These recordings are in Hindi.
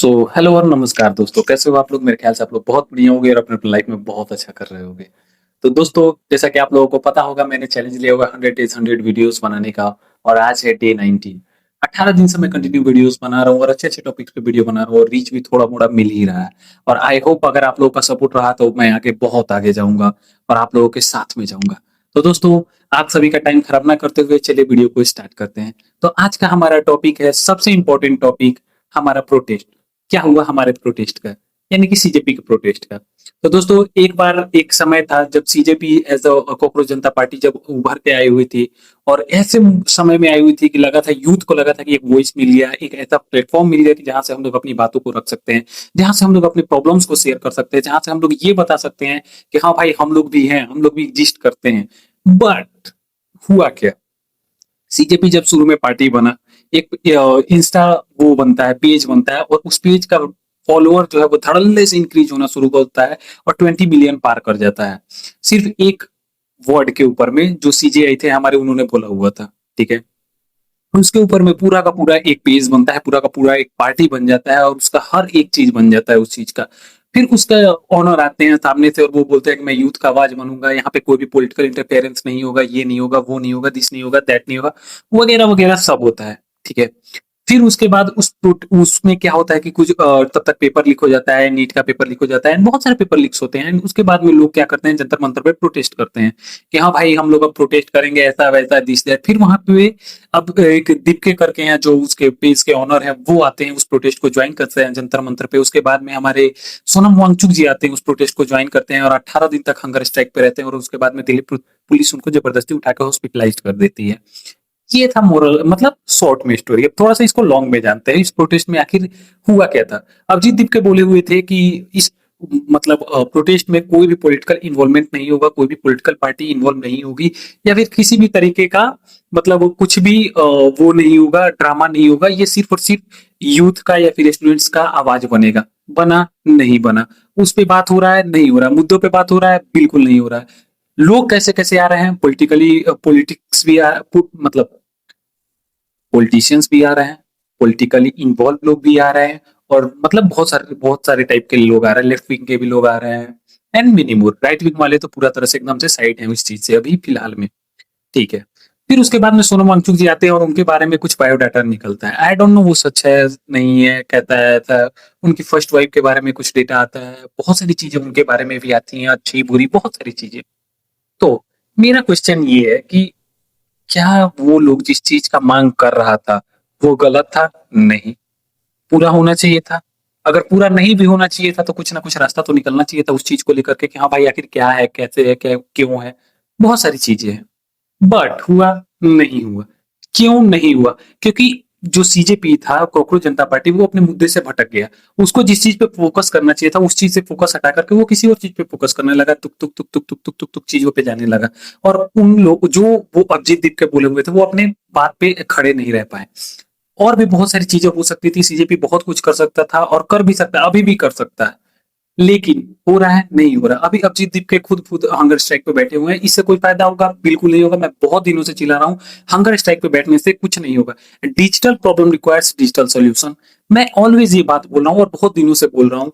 सो हेलो और नमस्कार दोस्तों, कैसे हो आप लोग? मेरे ख्याल से आप लोग बहुत बढ़िया होंगे और अपने अपने लाइफ में बहुत अच्छा कर रहे होंगे। तो दोस्तों, जैसा कि आप लोगों को पता होगा, मैंने चैलेंज लिया हुआ है 100 डेज 100 वीडियोस बनाने का। और आज है डे 19। 18 दिन से मैं कंटिन्यू वीडियोस बना रहा हूँ और अच्छे अच्छे टॉपिक्स पे वीडियो बना रहा हूँ और रीच भी थोड़ा मोड़ा मिल ही रहा है। और आई होप अगर आप लोगों का सपोर्ट रहा तो मैं आगे बहुत आगे जाऊंगा और आप लोगों के साथ में जाऊंगा। तो दोस्तों, आप सभी का टाइम खराब ना करते हुए चलिए वीडियो को स्टार्ट करते हैं। तो आज का हमारा टॉपिक है सबसे इंपॉर्टेंट टॉपिक, हमारा प्रोटेस्ट। क्या हुआ हमारे प्रोटेस्ट का, यानी कि सीजेपी के प्रोटेस्ट का। तो दोस्तों, एक बार एक समय था जब CJP as a cockroach Janata party जब उभर के आई हुई थी। और ऐसे समय में आई हुई थी कि लगा था, यूथ को लगा था कि एक वॉइस मिल गया, एक ऐसा प्लेटफॉर्म मिल गया कि जहां से हम लोग अपनी बातों को रख सकते हैं, जहां से हम लोग अपनी प्रॉब्लम्स को शेयर कर सकते हैं, जहां से हम लोग ये बता सकते हैं कि हाँ भाई, हम लोग भी हैं, हम लोग भी एग्जिस्ट करते हैं। बट हुआ क्या? सीजेपी जब शुरू में पार्टी बना, एक इंस्टा वो बनता है, पेज बनता है, और उस पेज का फॉलोअर जो है वो धड़ल्ले से इंक्रीज होना शुरू होता है और 20 मिलियन पार कर जाता है। सिर्फ एक वर्ड के ऊपर में, जो सीजेआई थे हमारे, उन्होंने बोला हुआ था। ठीक है। उसके ऊपर में पूरा का पूरा एक पेज बनता है, पूरा का पूरा एक पार्टी बन जाता है और उसका हर एक चीज बन जाता है उस चीज का। फिर उसका ऑनर आते हैं सामने से और वो बोलते हैं कि मैं यूथ का आवाज बनूंगा, यहाँ पे कोई भी पॉलिटिकल इंटरफेरेंस नहीं होगा, ये नहीं होगा, वो नहीं होगा, दिस नहीं होगा, दैट नहीं होगा, वगैरह वगैरह सब होता है। ठीक है। फिर उसके बाद उसमें क्या होता है कि कुछ तब तक पेपर लीक हो जाता है, नीट का पेपर लीक हो जाता है, बहुत सारे पेपर लीक्स होते हैं। उसके बाद में लोग क्या करते हैं, जंतर मंतर पे प्रोटेस्ट करते हैं कि हाँ भाई, हम लोग अब प्रोटेस्ट करेंगे, ऐसा वैसा दिस दैट। फिर वहां पे अब एक दीपके करके हैं जो उसके पेज के ऑनर है, वो आते हैं, उस प्रोटेस्ट को ज्वाइन करते हैं जंतर मंतर पे। उसके बाद में हमारे सोनम वांगचुक जी आते हैं, उस प्रोटेस्ट को ज्वाइन करते हैं और 18 दिन तक हंगर स्ट्राइक पे रहते हैं। और उसके बाद में दिल्ली पुलिस उनको जबरदस्ती उठा के हॉस्पिटलाइज कर देती है। ये था मोरल, मतलब शॉर्ट में स्टोरी। अब थोड़ा सा इसको लॉन्ग में जानते हैं, इस प्रोटेस्ट में आखिर हुआ क्या था। अभिजीत दीपके बोले हुए थे कि इस मतलब प्रोटेस्ट में कोई भी पॉलिटिकल इन्वॉल्वमेंट नहीं होगा, कोई भी पॉलिटिकल पार्टी इन्वॉल्व नहीं होगी, या फिर किसी भी तरीके का मतलब कुछ भी वो नहीं होगा, ड्रामा नहीं होगा। ये सिर्फ और सिर्फ यूथ का या फिर स्टूडेंट्स का आवाज बनेगा। बना? नहीं बना। उस पे बात हो रहा है? नहीं हो रहा। मुद्दों पे बात हो रहा है? बिल्कुल नहीं हो रहा है। लोग कैसे कैसे आ रहे हैं, पॉलिटिकली पॉलिटिक्स भी मतलब पॉलिटिशियंस भी आ रहे हैं, पॉलिटिकली इन्वॉल्व लोग भी आ रहे हैं, और मतलब बहुत सारे टाइप के लोग आ रहे हैं। लेफ्ट विंग के भी लोग आ रहे हैं, and many more. Right wing वाले तो पूरा तरह से एकदम से साइड है इस चीज से अभी फिलहाल में। ठीक है। फिर उसके बाद में सोनम वांगचुक जी आते हैं और उनके बारे में कुछ बायोडाटा निकलता है। आई डोंट नो वो सच है नहीं है, कहता है ऐसा। उनकी फर्स्ट वाइफ के बारे में कुछ डेटा आता है, बहुत सारी चीजें उनके बारे में भी आती हैं, अच्छी बुरी बहुत सारी चीजें। तो मेरा क्वेश्चन ये है कि क्या वो लोग जिस चीज का मांग कर रहा था वो गलत था? नहीं, पूरा होना चाहिए था। अगर पूरा नहीं भी होना चाहिए था तो कुछ ना कुछ रास्ता तो निकलना चाहिए था उस चीज को लेकर के कि हाँ भाई, आखिर क्या है, कैसे है, क्या क्यों है। बहुत सारी चीजें हैं। बट हुआ? नहीं हुआ। क्यों नहीं हुआ? क्योंकि जो सीजेपी था, कॉकरोच जनता पार्टी, वो अपने मुद्दे से भटक गया। उसको जिस चीज पे फोकस करना चाहिए था उस चीज से फोकस हटा करके वो किसी और चीज पे फोकस करने लगा, तुक तुक तुक तुक तुक तुक तुक तुक चीजों पे जाने लगा। और उन लोग जो वो अभिजीत दीप के बोले हुए थे, वो अपने बात पे खड़े नहीं रह पाए। और भी बहुत सारी चीजें हो सकती थी, सीजेपी बहुत कुछ कर सकता था और कर भी सकता है, अभी भी कर सकता है। लेकिन हो रहा है? नहीं हो रहा। अभी अभिजीत दीप के खुद खुद हंगर स्ट्राइक पे बैठे हुए हैं। इससे कोई फायदा होगा? बिल्कुल नहीं होगा। मैं बहुत दिनों से चिल्ला रहा हूँ, हंगर स्ट्राइक पे बैठने से कुछ नहीं होगा। Digital problem requires digital solution. मैं ऑलवेज ये बात बोल रहा हूँ और बहुत दिनों से बोल रहा हूँ।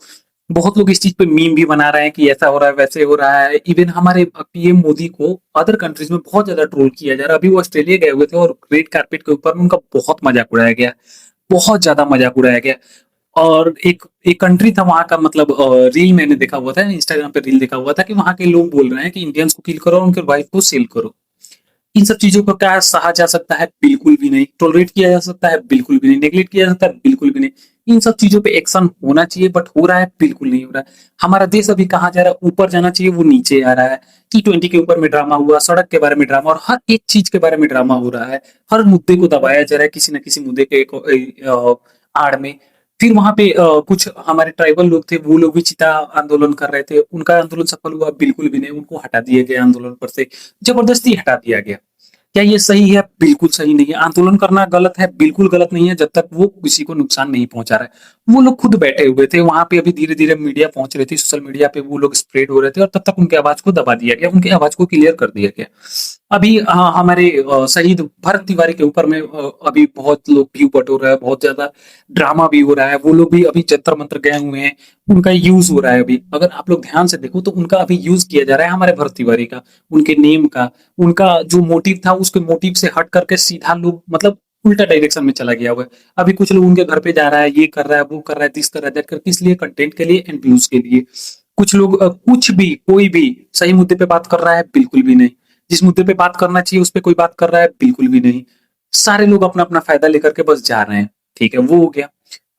बहुत लोग इस चीज पे मीम भी बना रहे हैं कि ऐसा हो रहा है, वैसे हो रहा है। इवन हमारे पीएम मोदी को अदर कंट्रीज में बहुत ज्यादा ट्रोल किया जा रहा है। अभी वो ऑस्ट्रेलिया गए हुए थे और रेड कारपेट के ऊपर उनका बहुत मजाक उड़ाया गया, बहुत ज्यादा मजाक उड़ाया गया। और एक एक कंट्री था वहां का, मतलब रील मैंने देखा हुआ था, इंस्टाग्राम पे रील देखा हुआ था कि वहां के लोग बोल रहे हैं कि इंडियंस को किल करो और उनके वाइफ को सेल करो। इन सब चीजों को क्या सहा जा सकता है? बिल्कुल भी नहीं। टॉलरेट किया जा सकता है? बिल्कुल भी नहीं। नेग्लेक्ट किया जा सकता है? बिल्कुल भी नहीं। इन सब चीजों पे एक्शन होना चाहिए, बट हो रहा है? बिल्कुल नहीं हो रहा है। हमारा देश अभी कहाँ जा रहा है? ऊपर जाना चाहिए, वो नीचे आ रहा है। T20 के ऊपर में ड्रामा हुआ, सड़क के बारे में ड्रामा, और हर एक चीज के बारे में ड्रामा हो रहा है। हर मुद्दे को दबाया जा रहा है किसी न किसी मुद्दे के आड़ में। फिर वहां पे कुछ हमारे ट्राइबल लोग थे, वो लोग भी चिता आंदोलन कर रहे थे। उनका आंदोलन सफल हुआ? बिल्कुल भी नहीं। उनको हटा दिया गया आंदोलन पर से, जबरदस्ती हटा दिया गया। क्या ये सही है? बिल्कुल सही नहीं है। आंदोलन करना गलत है? बिल्कुल गलत नहीं है, जब तक वो किसी को नुकसान नहीं पहुंचा रहा है। वो लोग खुद बैठे हुए थे वहां पे, अभी धीरे धीरे मीडिया पहुंच रही थी, सोशल मीडिया पे वो लोग स्प्रेड हो रहे थे, और तब तक उनकी आवाज को दबा दिया गया, उनकी आवाज को क्लियर कर दिया गया। अभी हमारे शहीद भरत तिवारी के ऊपर में अभी बहुत लोग व्यू बटोर रहे हैं, बहुत ज्यादा ड्रामा भी हो रहा है। वो लोग भी अभी जंतर मंतर गए हुए हैं, उनका यूज हो रहा है अभी। अगर आप लोग ध्यान से देखो तो उनका अभी यूज किया जा रहा है हमारे भरत तिवारी का, उनके नेम का। उनका जो मोटिव था उसके मोटिव से हट करके सीधा लोग मतलब उल्टा डायरेक्शन में चला गया हुआ है। अभी कुछ लोग उनके घर पे जा रहा है, ये कर रहा है, वो कर रहा है, दिस कर रहा है, दैट कर, किस लिए? कंटेंट के लिए एंड व्यूज के लिए। कुछ लोग कुछ भी कोई भी सही मुद्दे पे बात कर रहा है? बिल्कुल भी नहीं। जिस मुद्दे पे बात करना चाहिए उस पे कोई बात कर रहा है? बिल्कुल भी नहीं। सारे लोग अपना अपना फायदा लेकर के बस जा रहे हैं। ठीक है, वो हो गया।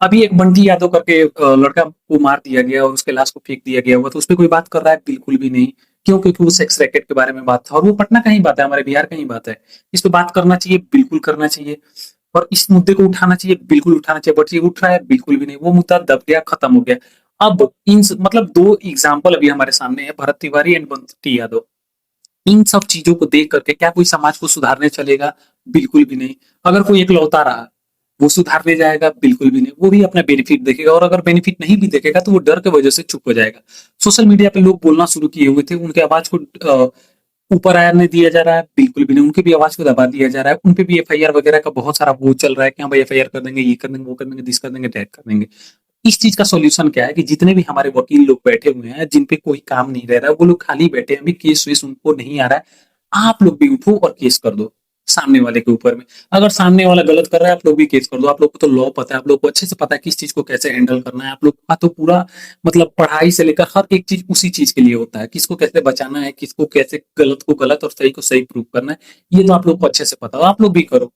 अभी एक बंटी यादव करके लड़का को मार दिया गया और उसके लाश को फेंक दिया गया हुआ, तो उस पे कोई बात कर रहा है? बिल्कुल भी नहीं। क्यों? क्योंकि वो सेक्स रैकेट के बारे में बात था, और वो पटना का ही बात है, हमारे बिहार का ही बात है। इस पे बात करना चाहिए? बिल्कुल करना चाहिए। और इस मुद्दे को उठाना चाहिए? बिल्कुल उठाना चाहिए। बट ये उठ रहा है? बिल्कुल भी नहीं। वो मुद्दा दब गया, खत्म हो गया। अब मतलब दो एग्जाम्पल अभी हमारे सामने है, भरत तिवारी एंड बंटी यादव। इन सब चीजों को देख करके क्या कोई समाज को सुधारने चलेगा? बिल्कुल भी नहीं। अगर कोई एकलौता रहा, वो सुधारने जाएगा? बिल्कुल भी नहीं। वो भी अपना बेनिफिट देखेगा, और अगर बेनिफिट नहीं भी देखेगा तो वो डर की वजह से चुप हो जाएगा। सोशल मीडिया पे लोग बोलना शुरू किए हुए थे, उनके आवाज को ऊपर आने दिया जा रहा है? बिल्कुल भी नहीं। उनकी भी आवाज को दबा दिया जा रहा है। उनपे भी एफआईआर वगैरह का बहुत सारा वो चल रहा है कि हाँ भाई एफआईआर कर देंगे, ये कर देंगे, वो कर देंगे, दिस कर देंगे, दैट कर देंगे। इस चीज का सॉल्यूशन क्या है कि जितने भी हमारे वकील लोग बैठे हुए हैं, जिन पे कोई काम नहीं रह रहा है, वो लोग खाली बैठे हैं, अभी केस वेस उनको नहीं आ रहा है। आप लोग भी उठो और केस कर दो सामने वाले के ऊपर में। अगर सामने वाला गलत कर रहा है, आप लोग भी केस कर दो। आप लोग को तो लॉ पता है, आप लोग को अच्छे से पता है किस चीज को कैसे हैंडल करना है। आप लोग का तो पूरा मतलब पढ़ाई से लेकर हर एक चीज उसी चीज के लिए होता है, किसको कैसे बचाना है, किसको कैसे गलत को गलत और सही को सही प्रूव करना है। ये तो आप लोग को अच्छे से पता हो, आप लोग भी करो।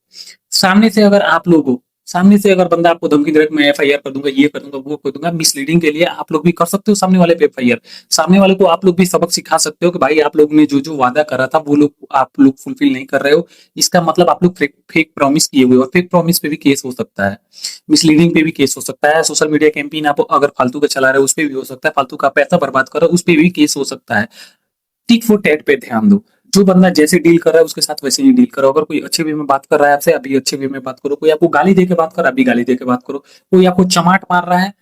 सामने से अगर आप लोग हो, सामने से अगर बंदा आपको धमकी दे रहा है कि मैं एफआईआर कर दूंगा, ये कर दूंगा, वो कर दूंगा, मिसलीडिंग के लिए आप लोग भी कर सकते हो सामने वाले पे एफआईआर। सामने वाले को आप लोग भी सबक सिखा सकते हो कि भाई आप लोग ने जो जो वादा करा था वो लोग आप लोग फुलफिल नहीं कर रहे हो। इसका मतलब आप लोग फेक प्रॉमिस किए हुए हो, और फेक प्रॉमिस पे भी केस हो सकता है, मिसलीडिंग पे भी केस हो सकता है, सोशल मीडिया कैंपेन आप अगर फालतू का चला रहे हो उस पे भी हो सकता है, फालतू का पैसा बर्बाद कर रहे हो उस पे भी केस हो सकता है। टिक फॉर टैट पे ध्यान दो। जो बंदा जैसे डील कर रहा है उसके साथ वैसे ही डील करो। अगर कोई अच्छे वे में बात कर रहा है आपसे, अभी अच्छे वे में बात करो। कोई आपको गाली दे के बात कर रहा है, अभी गाली दे के बात करो। कोई आपको चमाट मार रहा है,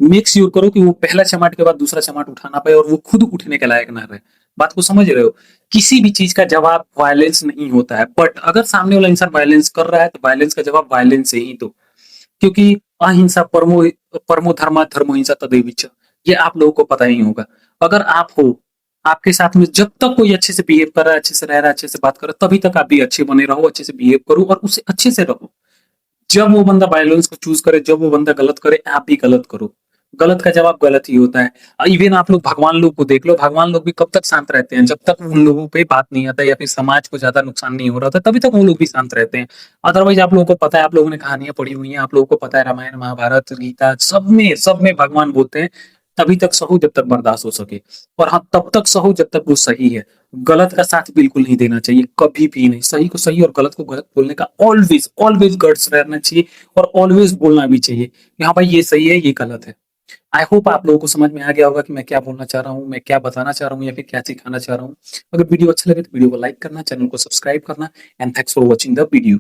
मेक श्योर करो कि वो पहला चमाट के बाद दूसरा चमाट उठाना पाए और वो खुद उठने के लायक ना रहे। बात को समझ रहे हो? किसी भी चीज का जवाब वायलेंस नहीं होता है, बट अगर सामने वाला इंसान वायलेंस कर रहा है तो वायलेंस का जवाब वायलेंस से ही दो। क्योंकि अहिंसा परमो परमो धर्मा धर्मो हिंसा तदेव च, ये आप लोगों को पता ही होगा। अगर आप हो, आपके साथ में जब तक कोई अच्छे से बिहेव कर रहा है, अच्छे से रह रहा है, अच्छे से बात कर रहा है, तभी तक आप भी अच्छे बने रहो, अच्छे से बिहेव करो और उससे अच्छे से रहो। जब वो बंदा वायलेंस को चूज करे, जब वो बंदा गलत करे, आप भी गलत करो। गलत का जवाब गलत ही होता है। इवन आप लोग भगवान लोग को देख लो, भगवान लोग भी कब तक शांत रहते हैं? जब तक उन लोगों पे बात नहीं आता या फिर समाज को ज्यादा नुकसान नहीं हो रहा था, तभी तक वो लोग भी शांत रहते हैं। अदरवाइज आप लोगों को पता है, आप लोगों ने कहानियां पढ़ी हुई हैं, आप लोगों को पता है रामायण महाभारत गीता सब में भगवान बोलते हैं तभी तक सहो जब तक बर्दाश्त हो सके, और हाँ तब तक सहो जब तक वो सही है। गलत का साथ बिल्कुल नहीं देना चाहिए, कभी भी नहीं। सही को सही और गलत को गलत बोलने का ऑलवेज ऑलवेज गट्स रहना चाहिए, और ऑलवेज बोलना भी चाहिए कि हाँ भाई ये सही है, ये गलत है। आई होप आप लोगों को समझ में आ गया होगा कि मैं क्या बोलना चाह रहा हूँ, मैं क्या बताना चाह रहा हूँ, या फिर क्या सिखाना चाह रहा हूँ। अगर वीडियो अच्छा लगे तो वीडियो को लाइक करना, चैनल को सब्सक्राइब करना, and thanks for watching the video.